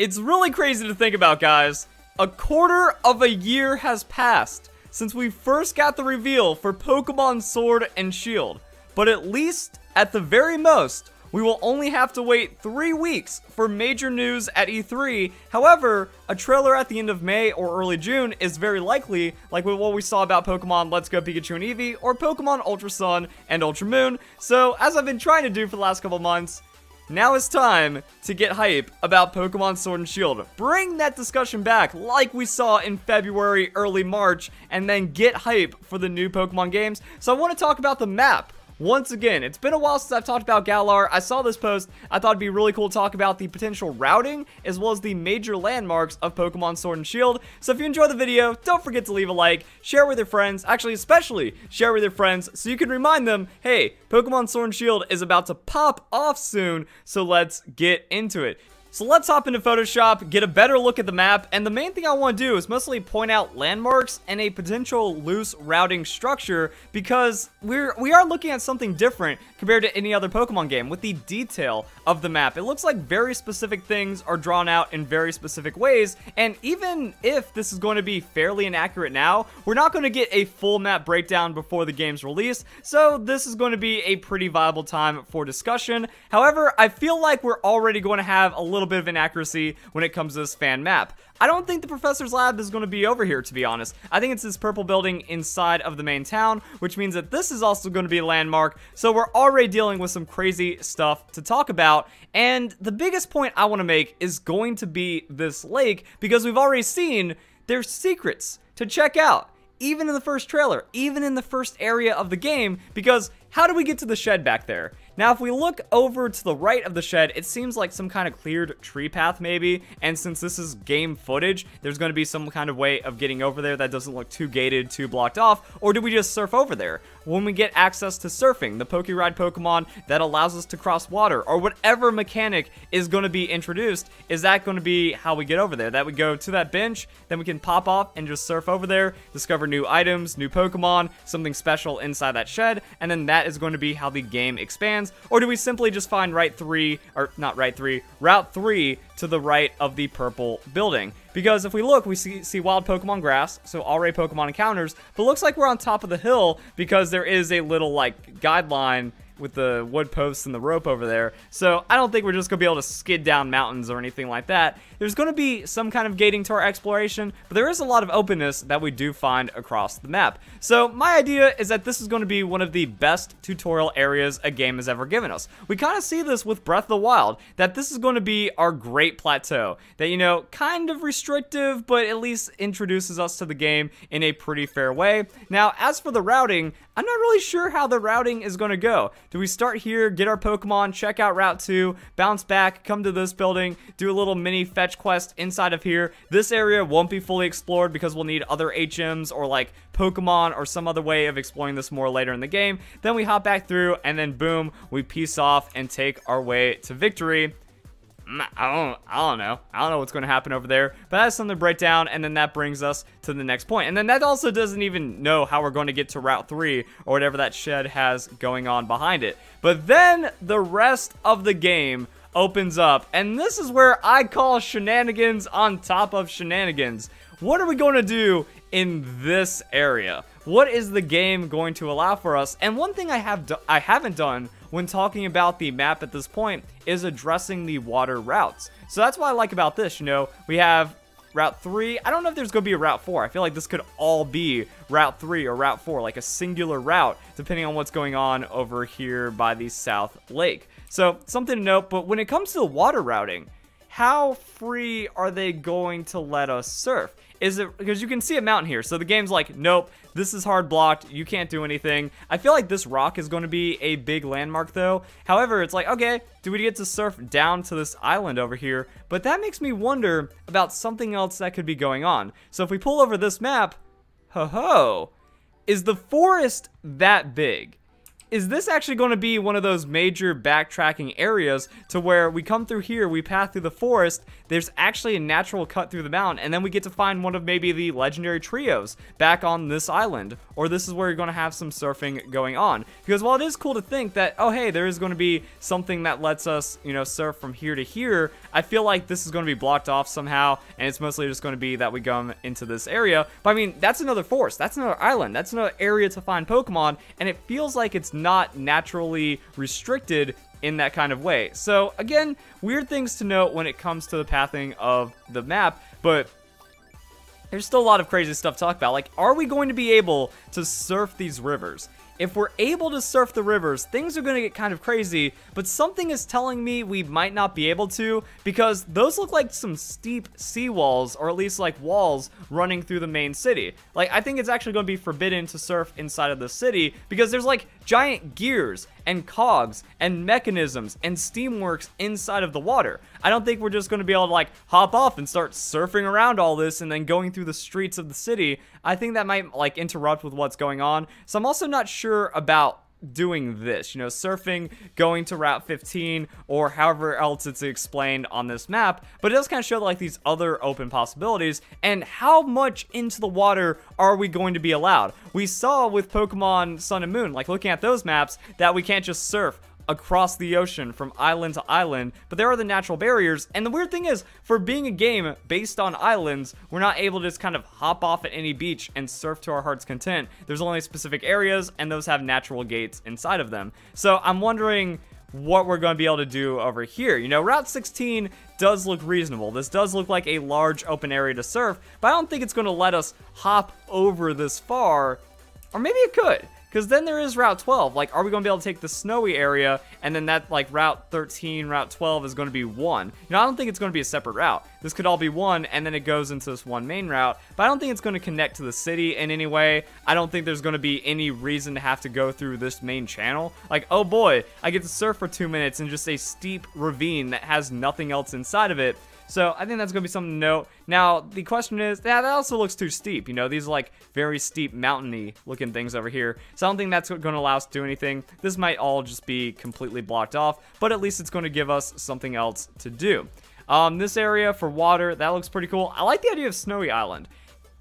It's really crazy to think about, guys. A quarter of a year has passed since we first got the reveal for Pokemon Sword and Shield. But at least, at the very most, we will only have to wait 3 weeks for major news at E3. However, a trailer at the end of May or early June is very likely, like with what we saw about Pokemon Let's Go Pikachu and Eevee, or Pokemon Ultra Sun and Ultra Moon. So, as I've been trying to do for the last couple months, now it's time to get hype about Pokemon Sword and Shield. Bring that discussion back like we saw in February, early March, and then get hype for the new Pokemon games. So I want to talk about the map. Once again, it's been a while since I've talked about Galar. I saw this post. I thought it'd be really cool to talk about the potential routing as well as the major landmarks of Pokemon Sword and Shield. So if you enjoyed the video, don't forget to leave a like, share with your friends, actually especially share with your friends so you can remind them, hey, Pokemon Sword and Shield is about to pop off soon, so let's get into it. So let's hop into Photoshop, get a better look at the map, and the main thing I want to do is mostly point out landmarks and a potential loose routing structure because we are looking at something different compared to any other Pokemon game with the detail of the map. It looks like very specific things are drawn out in very specific ways, and even if this is going to be fairly inaccurate now, we're not going to get a full map breakdown before the game's release, so this is going to be a pretty viable time for discussion. However, I feel like we're already going to have a little bit of inaccuracy when it comes to this fan map. I don't think the professor's lab is going to be over here, to be honest. I think it's this purple building inside of the main town, which means that this is also going to be a landmark, so we're already dealing with some crazy stuff to talk about, and the biggest point I want to make is going to be this lake, because we've already seen there's secrets to check out, even in the first trailer, even in the first area of the game, because how do we get to the shed back there? Now, if we look over to the right of the shed, it seems like some kind of cleared tree path maybe, and since this is game footage, there's going to be some kind of way of getting over there that doesn't look too gated, too blocked off, or do we just surf over there? When we get access to surfing, the Pokeride Pokemon that allows us to cross water, or whatever mechanic is going to be introduced, is that going to be how we get over there? That we go to that bench, then we can pop off and just surf over there, discover new items, new Pokemon, something special inside that shed, and then that is going to be how the game expands. Or do we simply just find Route 3 to the right of the purple building? Because if we look, we see wild Pokemon grass, so already Pokemon encounters, but it looks like we're on top of the hill because there is a little, like, guideline with the wood posts and the rope over there. So I don't think we're just going to be able to skid down mountains or anything like that. There's going to be some kind of gating to our exploration, but there is a lot of openness that we do find across the map. So my idea is that this is going to be one of the best tutorial areas a game has ever given us. We kind of see this with Breath of the Wild, that this is going to be our great plateau. That, you know, kind of restrictive, but at least introduces us to the game in a pretty fair way. Now, as for the routing, I'm not really sure how the routing is going to go. Do we start here, get our Pokemon, check out Route 2, bounce back, come to this building, do a little mini fetch quest inside of here? This area won't be fully explored because we'll need other HMs or like Pokemon or some other way of exploring this more later in the game. Then we hop back through and then boom, we peace off and take our way to victory. I don't know what's going to happen over there, but that's something to break down, and then that brings us to the next point. And then that also doesn't even know how we're going to get to Route 3 or whatever that shed has going on behind it. But then the rest of the game opens up, and this is where I call shenanigans on top of shenanigans. What are we going to do in this area? What is the game going to allow for us? And one thing I haven't done when talking about the map at this point is addressing the water routes. So that's what I like about this, you know, we have Route 3. I don't know if there's going to be a Route 4. I feel like this could all be Route 3 or Route 4, like a singular route, depending on what's going on over here by the South Lake. So something to note, but when it comes to the water routing, how free are they going to let us surf? Is it because you can see a mountain here, so the game's like, nope, this is hard blocked, you can't do anything. I feel like this rock is going to be a big landmark though. However, it's like, okay, do we get to surf down to this island over here? But that makes me wonder about something else that could be going on. So if we pull over this map, is the forest that big? is this actually going to be one of those major backtracking areas to where we come through here, we path through the forest, there's actually a natural cut through the mountain, and then we get to find one of maybe the legendary trios back on this island, or this is where you're going to have some surfing going on. Because while it is cool to think that, oh hey, there is going to be something that lets us, you know, surf from here to here, I feel like this is going to be blocked off somehow, and it's mostly just going to be that we come into this area. But I mean, that's another forest, that's another island, that's another area to find Pokemon, and it feels like it's not naturally restricted in that kind of way. So again, weird things to note when it comes to the pathing of the map, but there's still a lot of crazy stuff to talk about. Like, are we going to be able to surf these rivers? If we're able to surf the rivers, things are going to get kind of crazy, but something is telling me we might not be able to, because those look like some steep seawalls, or at least like walls running through the main city. Like, I think it's actually going to be forbidden to surf inside of the city, because there's like giant gears and cogs and mechanisms and steamworks inside of the water. I don't think we're just going to be able to like hop off and start surfing around all this and then going through the streets of the city. I think that might like interrupt with what's going on. So I'm also not sure about doing this, you know, surfing, going to Route 15, or however else it's explained on this map, but it does kind of show like these other open possibilities, and how much into the water are we going to be allowed? We saw with Pokemon Sun and Moon, like looking at those maps, that we can't just surf across the ocean from island to island, but there are the natural barriers. And the weird thing is, for being a game based on islands, we're not able to just kind of hop off at any beach and surf to our heart's content. There's only specific areas, and those have natural gates inside of them. So I'm wondering what we're going to be able to do over here. You know, Route 16 does look reasonable. This does look like a large open area to surf, but I don't think it's going to let us hop over this far, or maybe it could. Because then there is Route 12. Like, are we going to be able to take the snowy area, and then that, like, Route 13, Route 12 is going to be one? You know, I don't think it's going to be a separate route. This could all be one, and then it goes into this one main route. But I don't think it's going to connect to the city in any way. I don't think there's going to be any reason to have to go through this main channel. Like, oh boy, I get to surf for 2 minutes in just a steep ravine that has nothing else inside of it. So I think that's going to be something to note. Now, the question is, yeah, that also looks too steep. You know, these are like very steep, mountainy looking things over here. So I don't think that's going to allow us to do anything. This might all just be completely blocked off, but at least it's going to give us something else to do. This area for water, that looks pretty cool. I like the idea of Snowy Island.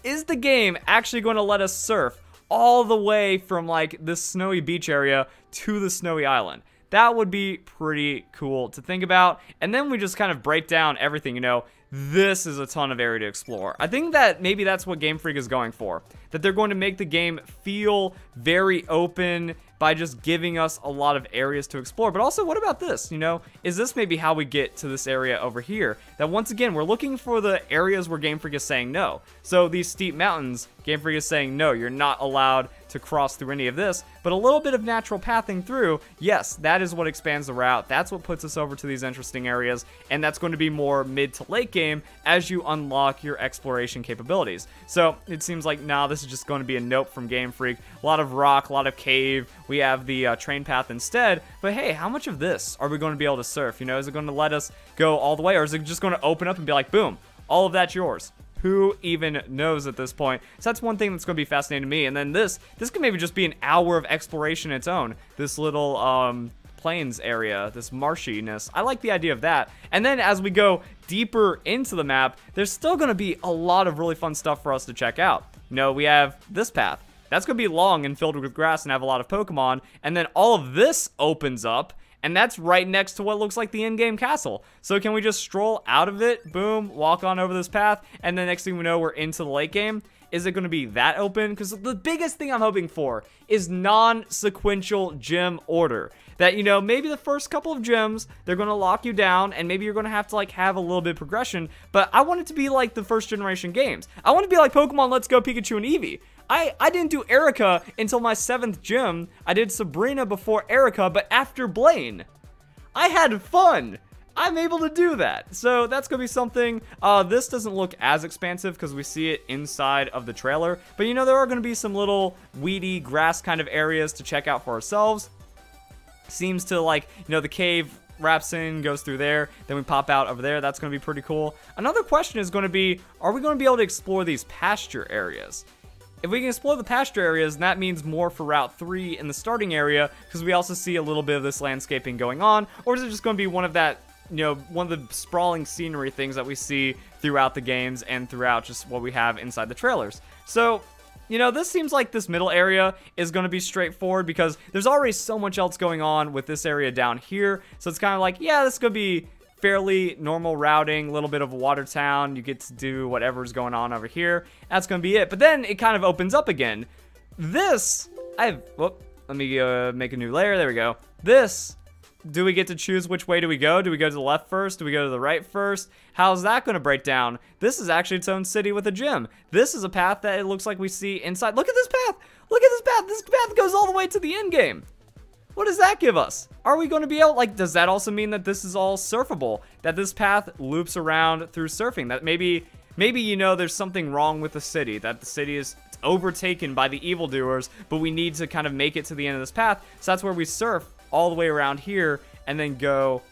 Is the game actually going to let us surf all the way from like this snowy beach area to the Snowy Island? That would be pretty cool to think about. And then we just kind of break down everything, you know. This is a ton of area to explore. I think that maybe that's what Game Freak is going for. That they're going to make the game feel very open by just giving us a lot of areas to explore. But also, what about this? You know, is this maybe how we get to this area over here? That once again, we're looking for the areas where Game Freak is saying no. So these steep mountains, Game Freak is saying no, you're not allowed to cross through any of this. But a little bit of natural pathing through, yes, that is what expands the route. That's what puts us over to these interesting areas. And that's going to be more mid to late game as you unlock your exploration capabilities. So it seems like, nah, this is just going to be a nope from Game Freak. A lot of rock, a lot of cave. We have the train path instead. But hey, how much of this are we going to be able to surf? You know, is it going to let us go all the way? Or is it just going to open up and be like, boom, all of that's yours? Who even knows at this point? So that's one thing that's going to be fascinating to me. And then this could maybe just be an hour of exploration its own. This little plains area, this marshiness. I like the idea of that. And then as we go deeper into the map, there's still going to be a lot of really fun stuff for us to check out. You know, we have this path. That's going to be long and filled with grass and have a lot of Pokemon. And then all of this opens up. And that's right next to what looks like the in-game castle. So can we just stroll out of it, boom, walk on over this path, and then next thing we know, we're into the late game? Is it going to be that open? Because the biggest thing I'm hoping for is non-sequential gym order. That, you know, maybe the first couple of gyms, they're going to lock you down, and maybe you're going to have to, like, have a little bit of progression. But I want it to be like the first generation games. I want to be like Pokemon Let's Go Pikachu and Eevee. I didn't do Erica until my 7th gym. I did Sabrina before Erica, but after Blaine. I had fun. I'm able to do that. So that's going to be something. This doesn't look as expansive because we see it inside of the trailer. But, you know, there are going to be some little weedy grass kind of areas to check out for ourselves. Seems to, like, you know, the cave wraps in, goes through there, then we pop out over there. That's going to be pretty cool. Another question is going to be, are we going to be able to explore these pasture areas? if we can explore the pasture areas, that means more for Route 3 in the starting area, because we also see a little bit of this landscaping going on, or is it just going to be one of that, you know, one of the sprawling scenery things that we see throughout the games and throughout just what we have inside the trailers? So, you know, this seems like this middle area is going to be straightforward because there's already so much else going on with this area down here. So it's kind of like, yeah, this is going to be fairly normal routing, a little bit of a water town. You get to do whatever's going on over here. That's going to be it. But then it kind of opens up again. This, whoop, let me make a new layer. There we go. This, do we get to choose which way do we go? Do we go to the left first? Do we go to the right first? How's that going to break down? This is actually its own city with a gym. This is a path that it looks like we see inside. Look at this path. Look at this path. This path goes all the way to the end game. What does that give us? Are we going to be able, like, does that also mean that this is all surfable? That this path loops around through surfing? That maybe, you know, there's something wrong with the city, that the city is overtaken by the evildoers, but we need to kind of make it to the end of this path. So that's where we surf all the way around here and then go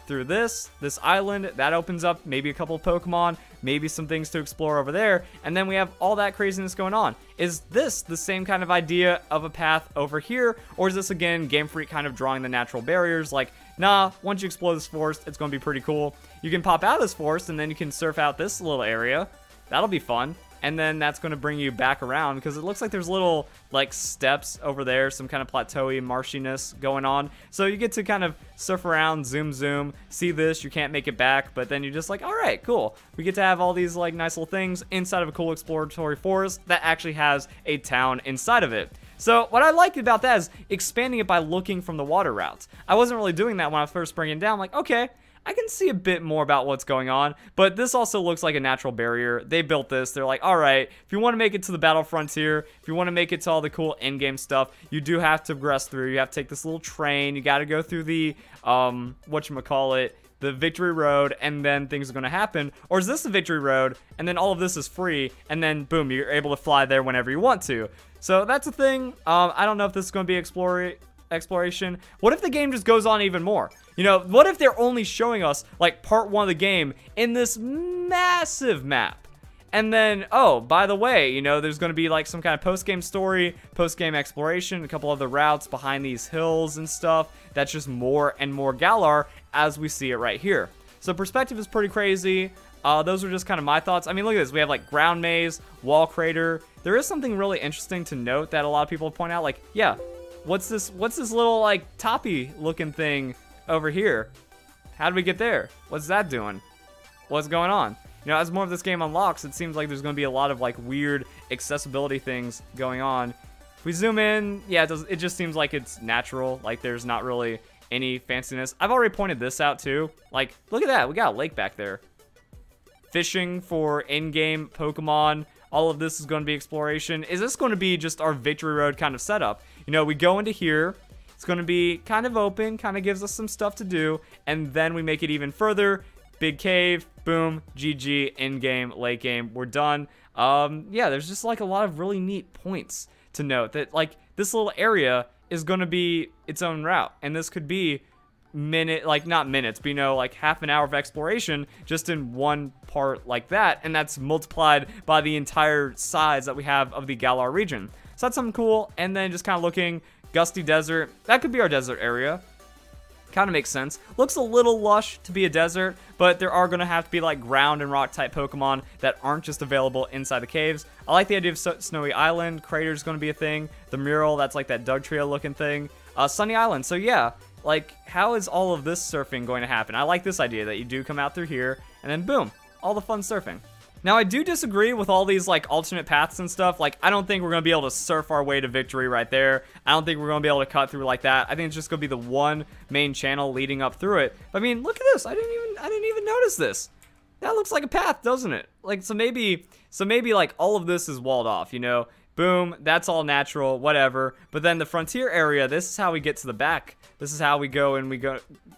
through this island. That opens up maybe a couple of Pokemon, maybe some things to explore over there, and then we have all that craziness going on. Is this the same kind of idea of a path over here, or is this again Game Freak kind of drawing the natural barriers, like, nah, once you explore this forest, it's going to be pretty cool. You can pop out of this forest and then you can surf out this little area. That'll be fun. And then that's going to bring you back around, because it looks like there's little, like, steps over there, some kind of plateauy marshiness going on. So you get to kind of surf around, zoom, see this, you can't make it back, but then you're just like, all right, cool. We get to have all these, like, nice little things inside of a cool exploratory forest that actually has a town inside of it. So what I like about that is expanding it by looking from the water routes. I wasn't really doing that when I was first bringing it down. I'm like, okay, I can see a bit more about what's going on, but this also looks like a natural barrier. They built this. They're like, all right, if you want to make it to the battle frontier, if you want to make it to all the cool in-game stuff, you do have to progress through. You have to take this little train. You got to go through the, whatchamacallit, the Victory Road, and then things are going to happen. Or is this the Victory Road, and then all of this is free, and then, boom, you're able to fly there whenever you want to. So that's a thing. I don't know if this is going to be exploration. What if the game just goes on even more? You know, what if they're only showing us, like, part 1 of the game in this massive map? And then, oh, by the way, you know, there's going to be, like, some kind of post-game story, post-game exploration, a couple other routes behind these hills and stuff. That's just more and more Galar as we see it right here. So perspective is pretty crazy. Those are just kind of my thoughts. I mean, look at this. We have, like, ground maze, wall crater. There is something really interesting to note that a lot of people point out, like, yeah, what's this little, like, toppy looking thing over here? How did we get there? What's that doing? What's going on? You know, as more of this game unlocks, it seems like there's going to be a lot of, like, weird accessibility things going on. If we zoom in, yeah, it just seems like it's natural. Like, there's not really any fanciness. I've already pointed this out, too. Like, look at that. We got a lake back there. Fishing for in-game Pokemon. All of this is going to be exploration. Is this going to be just our Victory Road kind of setup? You know, we go into here. It's going to be kind of open, kind of gives us some stuff to do, and then we make it even further. Big cave, boom, GG, in-game, late game, we're done. Yeah, there's just, like, a lot of really neat points to note that, like, this little area is going to be its own route, and this could be not minutes, but, you know, like, half an hour of exploration just in one part like that, and that's multiplied by the entire size that we have of the Galar region. So that's something cool. And then just kind of looking, Gusty Desert, that could be our desert area. Kind of makes sense. Looks a little lush to be a desert, but there are going to have to be, like, ground and rock type Pokemon that aren't just available inside the caves. I like the idea of Snowy Island. Crater's going to be a thing. The mural, that's like that Dugtrio looking thing. Sunny Island. So yeah, like, how is all of this surfing going to happen? I like this idea that you do come out through here and then boom, all the fun surfing. Now, I do disagree with all these, like, alternate paths and stuff. Like, I don't think we're going to be able to surf our way to victory right there. I don't think we're going to be able to cut through like that. I think it's just going to be the one main channel leading up through it. But, I mean, look at this. I didn't even notice this. That looks like a path, doesn't it? Like, so maybe, like, all of this is walled off, you know? Boom, that's all natural, whatever. But then the frontier area, this is how we get to the back. This is how we go and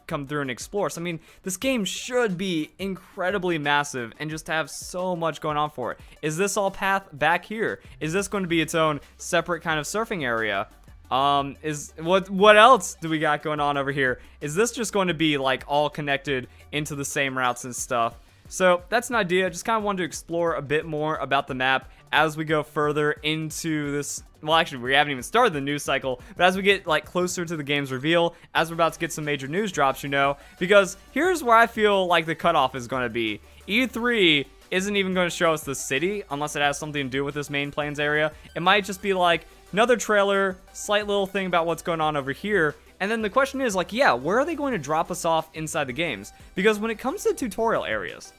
come through and explore. So, I mean, this game should be incredibly massive and just have so much going on for it. Is this all path back here? Is this going to be its own separate kind of surfing area? What else do we got going on over here? Is this just going to be, like, all connected into the same routes and stuff? So that's an idea. Just kind of wanted to explore a bit more about the map as we go further into this. Well, actually, we haven't even started the news cycle, but as we get like closer to the game's reveal, as we're about to get some major news drops, you know, because here's where I feel like the cutoff is going to be. E3 isn't even going to show us the city unless it has something to do with this main plains area. It might just be like another trailer, slight little thing about what's going on over here. And then the question is like, yeah, where are they going to drop us off inside the games? Because when it comes to tutorial areas,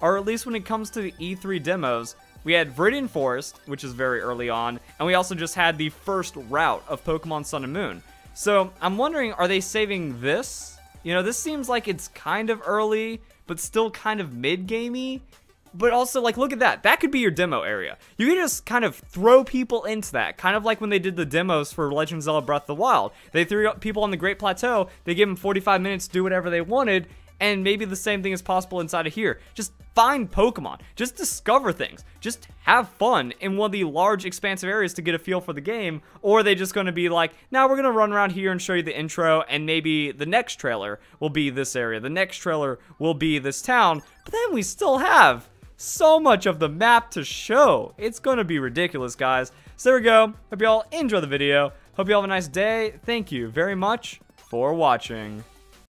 or at least when it comes to the E3 demos, we had Viridian Forest, which is very early on, and we also just had the first route of Pokemon Sun and Moon. So I'm wondering, are they saving this? You know, this seems like it's kind of early, but still kind of mid-gamey. But also, like, look at that. That could be your demo area. You can just kind of throw people into that. Kind of like when they did the demos for Legend of Zelda Breath of the Wild. They threw people on the Great Plateau. They gave them 45 minutes to do whatever they wanted. And maybe the same thing is possible inside of here. Just find Pokemon. Just discover things. Just have fun in one of the large, expansive areas to get a feel for the game. Or are they just going to be like, now we're going to run around here and show you the intro, and maybe the next trailer will be this area. The next trailer will be this town. But then we still have so much of the map to show. It's going to be ridiculous, guys. So there we go. Hope you all enjoy the video. Hope you all have a nice day. Thank you very much for watching.